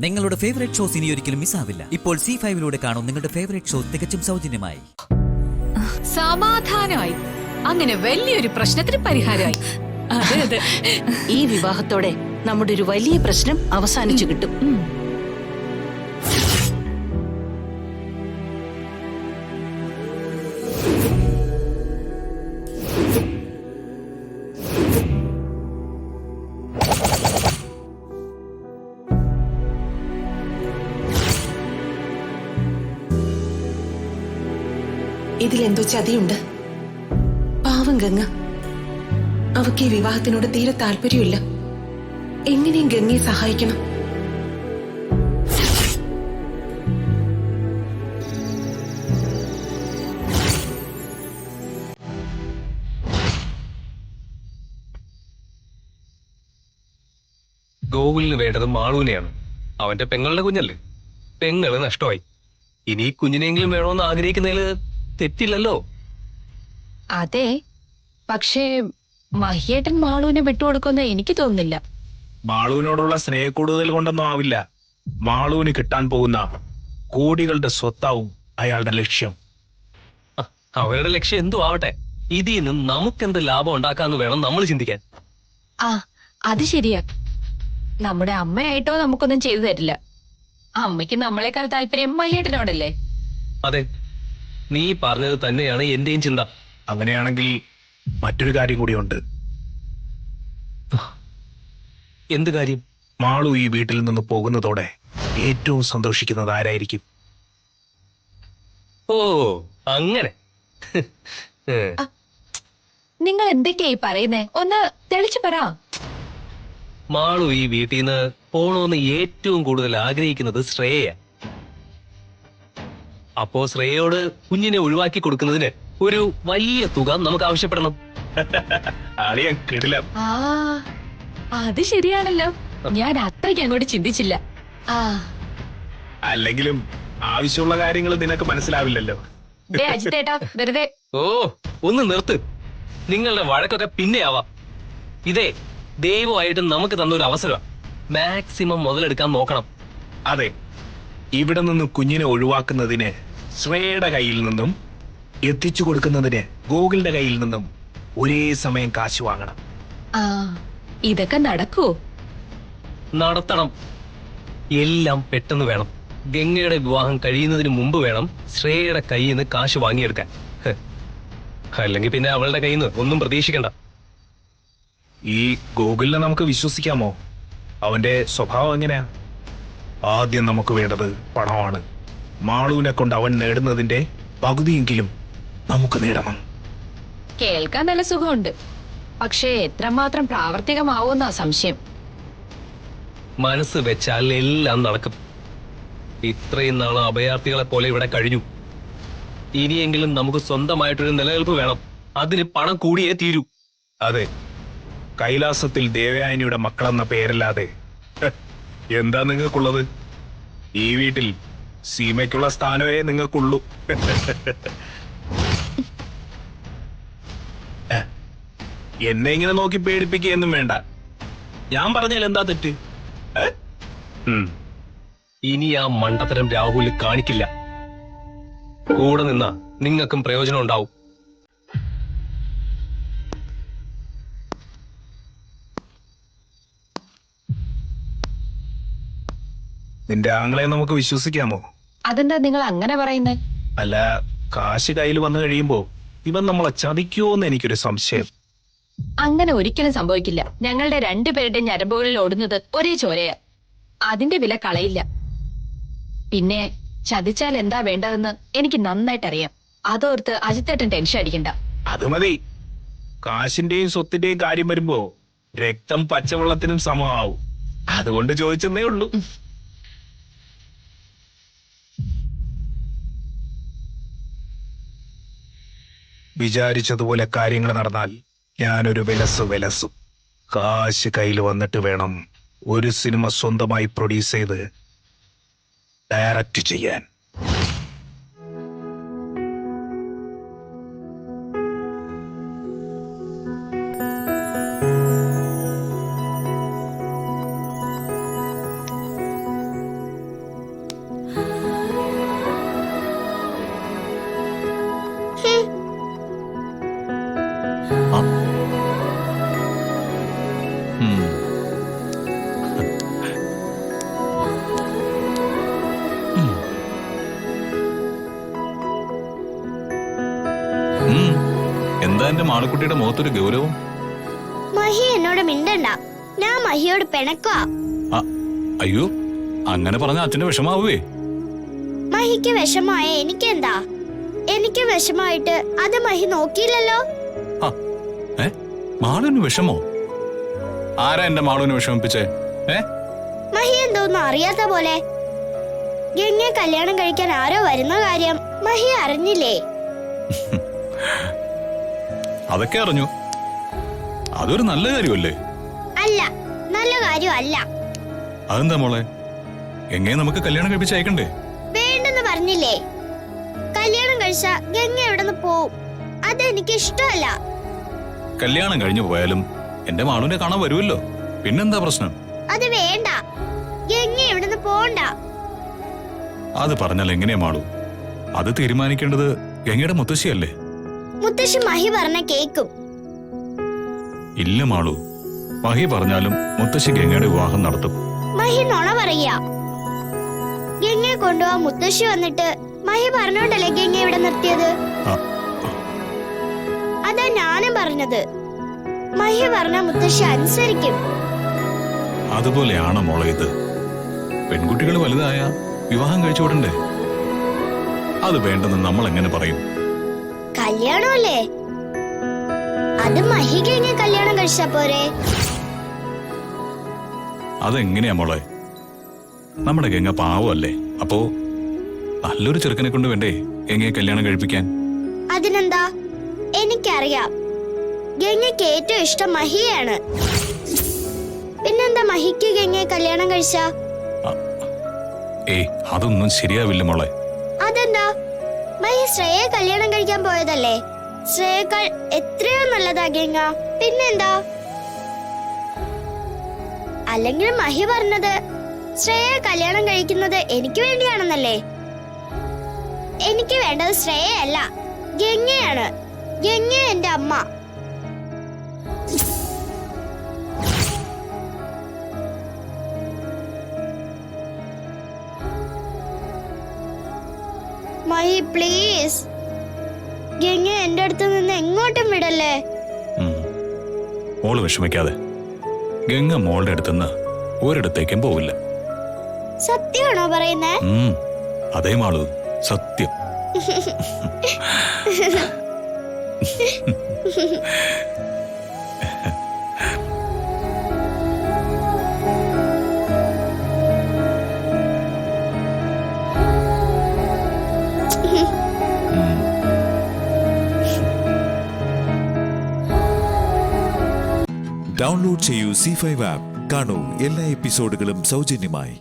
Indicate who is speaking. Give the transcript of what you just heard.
Speaker 1: നിങ്ങളുടെ favourite shows ഇനി ഒരിക്കലും മിസ്സാവില്ല. ഇപ്പോൾ C5 കാണും നിങ്ങളുടെ ഫേവറേറ്റ് ഷോ തികച്ചും സൗജന്യമായി.
Speaker 2: സമാധാനമായി. അങ്ങനെ വലിയൊരു പ്രശ്നത്തിന് പരിഹാരമായി.
Speaker 3: അതെ അതെ, ഈ വിവാഹത്തോടെ നമ്മുടെ ഒരു വലിയ പ്രശ്നം അവസാനിച്ചു കിട്ടും.
Speaker 4: ഇതിലെന്തോ ചതിയുണ്ട്. പാവം ഗംഗ. അവക്ക് ഈ വിവാഹത്തിനോട് തീരെ താല്പര്യമില്ല. എങ്ങനെയും ഗംഗയെ സഹായിക്കണം.
Speaker 5: ഗോകുലിന് വേണ്ടത് മാളൂനെയാണ്. അവന്റെ പെങ്ങളുടെ കുഞ്ഞല്ലേ. പെങ്ങള് നഷ്ടമായി. ഇനി കുഞ്ഞിനെങ്കിലും വേണമെന്ന് ആഗ്രഹിക്കുന്നതിൽ തെറ്റില്ലല്ലോ.
Speaker 3: അതെ, പക്ഷേ മഹിയേട്ടൻ മാളൂനെ വിട്ടുകൊടുക്കുമെന്ന് എനിക്ക് തോന്നുന്നില്ല.
Speaker 6: മാളൂവിനോടുള്ള സ്നേഹക്കൂടുതൽ കൊണ്ടൊന്നും ആവില്ല. മാളൂവിന് കിട്ടാൻ പോകുന്ന കോടികളുടെ സ്വത്താവും അയാളുടെ ലക്ഷ്യം.
Speaker 5: അവരുടെ ലക്ഷ്യം എന്തു ആവട്ടെ, ഇതിൽ നിന്ന് നമുക്കെന്ത് ലാഭം ഉണ്ടാക്കാന്ന് വേണം നമ്മൾ ചിന്തിക്കാൻ.
Speaker 3: ആ, അത് ശരിയാ. നമ്മുടെ അമ്മയായിട്ടോ നമുക്കൊന്നും ചെയ്തു തരില്ല. അമ്മയ്ക്ക് നമ്മളെക്കാൾ താല്പര്യം മഹിയേട്ടനോടല്ലേ?
Speaker 5: അതെ, നീ പറഞ്ഞത് തന്നെയാണ് എന്റെയും ചിന്ത.
Speaker 6: അങ്ങനെയാണെങ്കിൽ മറ്റൊരു കാര്യം കൂടിയുണ്ട്.
Speaker 5: എന്ത് കാര്യം?
Speaker 6: മാളു ഈ വീട്ടിൽ നിന്ന് പോകുന്നതോടെ ഏറ്റവും സന്തോഷിക്കുന്നത് ആരായിരിക്കും?
Speaker 5: ഓ, അങ്ങനെ.
Speaker 3: നിങ്ങൾ എന്തൊക്കെയായി പറയുന്നേ? ഒന്ന് തെളിച്ചു പറ.
Speaker 5: മാളു ഈ വീട്ടിൽ നിന്ന് പോണോന്ന് ഏറ്റവും കൂടുതൽ ആഗ്രഹിക്കുന്നത് ശ്രേയ. അപ്പോ ശ്രേയോട് കുഞ്ഞിനെ ഒഴിവാക്കി കൊടുക്കുന്നതിന് ഒരു വലിയ തുക നമുക്ക് ആവശ്യപ്പെടണം.
Speaker 6: അളിയൻ കിടില.
Speaker 3: ആ, അത് ശരിയാണല്ലോ. ഞാൻ അത്രയ്ക്ക് അങ്ങോട്ട് ചിന്തിച്ചില്ല. ആ,
Speaker 6: അല്ലെങ്കിലും ആവശ്യമുള്ള കാര്യങ്ങൾ നിനക്ക് മനസ്സിലാവില്ലല്ലോ.
Speaker 3: ദേ അജിത്തേട്ടാ, വെറുതെ.
Speaker 5: ഓ, ഒന്ന് നിർത്ത്. നിങ്ങളുടെ വഴക്കൊക്കെ പിന്നെ ആവാം. ഇതേ ദൈവമായിട്ട് നമുക്ക് തന്നൊരു അവസരം. മാക്സിമം മുതലെടുക്കാൻ നോക്കണം.
Speaker 6: അതെ, ഇവിടെ നിന്ന് കുഞ്ഞിനെ ഒഴിവാക്കുന്നതിന് ശ്രേയയുടെ കയ്യിൽ നിന്നും എത്തിച്ചു കൊടുക്കുന്നതിന് ഗോകുലിന്റെ കയ്യിൽ നിന്നും ഒരേ സമയം കാശ് വാങ്ങണം.
Speaker 3: ആ, ഇതൊക്കെ നടക്കൂ?
Speaker 5: നടത്തണം. എല്ലാം പെട്ടെന്ന് വേണം. ഗംഗയുടെ വിവാഹം കഴിയുന്നതിന് മുമ്പ് വേണം ശ്രേയയുടെ കയ്യിൽ നിന്ന് കാശ് വാങ്ങിയെടുക്കാൻ. അല്ലെങ്കിൽ പിന്നെ അവളുടെ കയ്യിൽ നിന്ന് ഒന്നും പ്രതീക്ഷിക്കണ്ട.
Speaker 6: ഈ ഗോകുലിനെ നമുക്ക് വിശ്വസിക്കാമോ? അവന്റെ സ്വഭാവം എങ്ങനെയാ? ആദ്യം നമുക്ക് വേണ്ടത് പണമാണ്. മാളുവിനെ കൊണ്ട് അവൻ നേടുന്നതിന്റെ പകുതിയെങ്കിലും നമുക്ക് നേടണം.
Speaker 3: കേൾക്കാൻ നല്ല സുഖമുണ്ട്, പക്ഷേ എത്രമാത്രം പ്രാവർത്തികമാവുന്ന സംശയം.
Speaker 5: മനസ്സ് വെച്ചാൽ എല്ലാം നടക്കും. ഇത്രയും നാള് അഭയാർത്ഥികളെ പോലെ ഇവിടെ കഴിഞ്ഞു. ഇനിയെങ്കിലും നമുക്ക് സ്വന്തമായിട്ടൊരു നിലനിൽപ്പ് വേണം. അതിന് പണം കൂടിയേ തീരൂ.
Speaker 6: അതെ, കൈലാസത്തിൽ ദേവയാനിയുടെ മക്കളെന്ന പേരല്ലാതെ എന്താ നിങ്ങൾക്കുള്ളത്? ഈ വീട്ടിൽ സീമയ്ക്കുള്ള സ്ഥാനമേ നിങ്ങൾക്കുള്ളൂ. എന്നെ ഇങ്ങനെ നോക്കി പേടിപ്പിക്കുകയൊന്നും വേണ്ട. ഞാൻ പറഞ്ഞാൽ എന്താ തെറ്റ്?
Speaker 5: ഇനി ആ മണ്ടത്തരം രാഹുൽ കാണിക്കില്ല. കൂടെ നിന്നാ നിങ്ങൾക്കും പ്രയോജനം ഉണ്ടാവും.
Speaker 6: നിന്റെ ആങ്ങളെ നമുക്ക് വിശ്വസിക്കാമോ?
Speaker 3: അതെന്താ നിങ്ങൾ അങ്ങനെ പറയുന്നേ?
Speaker 6: അല്ല, കാശ് കയ്യിൽ വന്നു കഴിയുമ്പോ ഇവൻ നമ്മളെ ചതിക്കുമോന്ന് എനിക്കൊരു സംശയം.
Speaker 3: അങ്ങനെ ഒരിക്കലും സംഭവിക്കില്ല. ഞങ്ങളുടെ രണ്ടുപേരുടെ ഞരമ്പുകളിൽ ഓടുന്നത് ഒരേ ചോരയാ. അതിന്റെ വില കളയില്ല. പിന്നെ ചതിച്ചാൽ എന്താ വേണ്ടതെന്ന് എനിക്ക് നന്നായിട്ട് അറിയാം. അതോർത്ത് അജിത്തേട്ടൻ ടെൻഷൻ അടിക്കണ്ട.
Speaker 6: അത് മതി. കാശിന്റെയും സ്വത്തിന്റെയും കാര്യം വരുമ്പോ രക്തം പച്ചവെള്ളത്തിനും സമമാവും. അതുകൊണ്ട് ചോദിച്ചെന്നേ ഉള്ളൂ. വിചാരിച്ചതുപോലെ കാര്യങ്ങൾ നടന്നാൽ ഞാനൊരു വിലസും. കാശ് കയ്യിൽ വന്നിട്ട് വേണം ഒരു സിനിമ സ്വന്തമായി പ്രൊഡ്യൂസ് ചെയ്ത് ഡയറക്റ്റ് ചെയ്യാൻ.
Speaker 7: എന്താ എന്റെ മാളുക്കുട്ടിയുടെ മുഖത്തൊരു ഗൗരവം?
Speaker 8: മഹി എന്നോട് മിണ്ടണ്ട, ഞാൻ മഹിയോട് പിണക്കുവാ.
Speaker 7: അയ്യോ, അങ്ങനെ പറഞ്ഞ അച്ഛന്റെ വിഷമാവേ.
Speaker 8: മഹിക്ക് വിഷമായ എനിക്കെന്താ? എനിക്ക് വിഷമായിട്ട് അത് മഹി നോക്കിയില്ലല്ലോ.
Speaker 7: മാളുവിന് വിഷമോ? ആരാ എന്റെ മാളുവിന് വിഷമിപ്പിച്ചേ?
Speaker 8: മഹി എന്തോന്നും അറിയാത്ത പോലെ. ഗംഗയെ കല്യാണം കഴിക്കാൻ ആരോ വരുന്ന കാര്യം മഹി അറിഞ്ഞില്ലേ?
Speaker 7: അതൊക്കെ അറിഞ്ഞു. അതൊരു നല്ല കാര്യമല്ലേ?
Speaker 8: അല്ല, നല്ല കാര്യം അല്ല.
Speaker 7: അതെന്താ മോളെ, ഗംഗയെ നമുക്ക് കല്യാണം കഴിപ്പിച്ച് അയക്കണ്ടേ?
Speaker 8: വേണ്ടെന്ന് പറഞ്ഞില്ലേ? കല്യാണം കഴിച്ച ഗംഗ എവിടെന്ന് പോവും. അതെനിക്ക് ഇഷ്ടമല്ല.
Speaker 7: കല്യാണം കഴിഞ്ഞു പോയാലും എന്റെ മാളുവിനെ കാണാൻ വരുമല്ലോ, പിന്നെന്താ പ്രശ്നം?
Speaker 8: അത് വേണ്ട, ഗംഗ എവിടെന്ന് പോണ്ട.
Speaker 7: അത് പറഞ്ഞാൽ എങ്ങനെയാ മാളു? അത് തീരുമാനിക്കേണ്ടത് ഗംഗയുടെ മുത്തശ്ശിയല്ലേ?
Speaker 8: മുത്തശ്ശി മഹി പറഞ്ഞ കേക്കും.
Speaker 7: ഇല്ല മാളു, മഹി പറഞ്ഞാലും മുത്തശ്ശി ഗംഗയുടെ വിവാഹം നടത്തും.
Speaker 8: മഹി നുണ പറയാ. ഗംഗയെ കൊണ്ടുപോവാൻ മുത്തശ്ശി വന്നിട്ട് മഹി പറഞ്ഞോണ്ടല്ലേ ഗംഗ ഇവിടെ നിർത്തിയത്. അതാ ഞാനും പറഞ്ഞത്. മഹി പറഞ്ഞ മുത്തശ്ശി അനുസരിക്കും.
Speaker 7: അതുപോലെയാണോ മോളെ ഇത്? പെൺകുട്ടികൾ വലുതായ വിവാഹം കഴിച്ചു വിടണ്ടേ? അത് വേണ്ടെന്ന് നമ്മൾ എങ്ങനെ പറയും?
Speaker 8: കല്യാണമല്ലേ, അത് മഹി ഗംഗ കല്യാണം കഴിച്ചാ പോരെ?
Speaker 7: അതെങ്ങനെയാ മോളെ? നമ്മുടെ ഗംഗ പാവമല്ലേ? അപ്പോ നല്ലൊരു ചെറുക്കനെ കൊണ്ട് വേണ്ടേ ഗംഗയെ കല്യാണം കഴിപ്പിക്കാൻ?
Speaker 8: അതിനെന്താ, എനിക്കറിയാം ഗംഗയ്ക്ക് ഏറ്റവും ഇഷ്ടം മഹിയാണ്. പിന്നെന്താ മഹിക്ക് ഗംഗയെ കല്യാണം കഴിച്ച?
Speaker 7: അതൊന്നും ശരിയാവില്ല മോളെ.
Speaker 8: അതെന്താ? മഹി ശ്രേയെ കല്യാണം കഴിക്കാൻ പോയതല്ലേ? ശ്രേയേക്കാൾ എത്രയോ നല്ലതാ ഗംഗ. പിന്നെന്താ? അല്ലെങ്കിൽ മഹി പറഞ്ഞത് ശ്രേയെ കല്യാണം കഴിക്കുന്നത് എനിക്ക് വേണ്ടിയാണെന്നല്ലേ? എനിക്ക് വേണ്ടത് ശ്രേയല്ല, ഗംഗയാണ്. ഗംഗ എന്റെ അമ്മ. മഹി പ്ലീസ്, ഗംഗ എന്റെ അടുത്ത് നിന്ന് എങ്ങോട്ടും വിടല്ലേ.
Speaker 7: മോള് വിഷമിക്കാതെ, ഗംഗ മോളുടെ അടുത്തുനിന്ന് ഒരിടത്തേക്കും പോവില്ല.
Speaker 8: സത്യമാണോ പറയുന്നേ?
Speaker 7: അതേ മാളു, സത്യം.
Speaker 9: ഡൗൺലോഡ് ചെയ്യൂ C5 ആപ്പ്. കാണൂ എല്ലാ എപ്പിസോഡുകളും സൗജന്യമായി.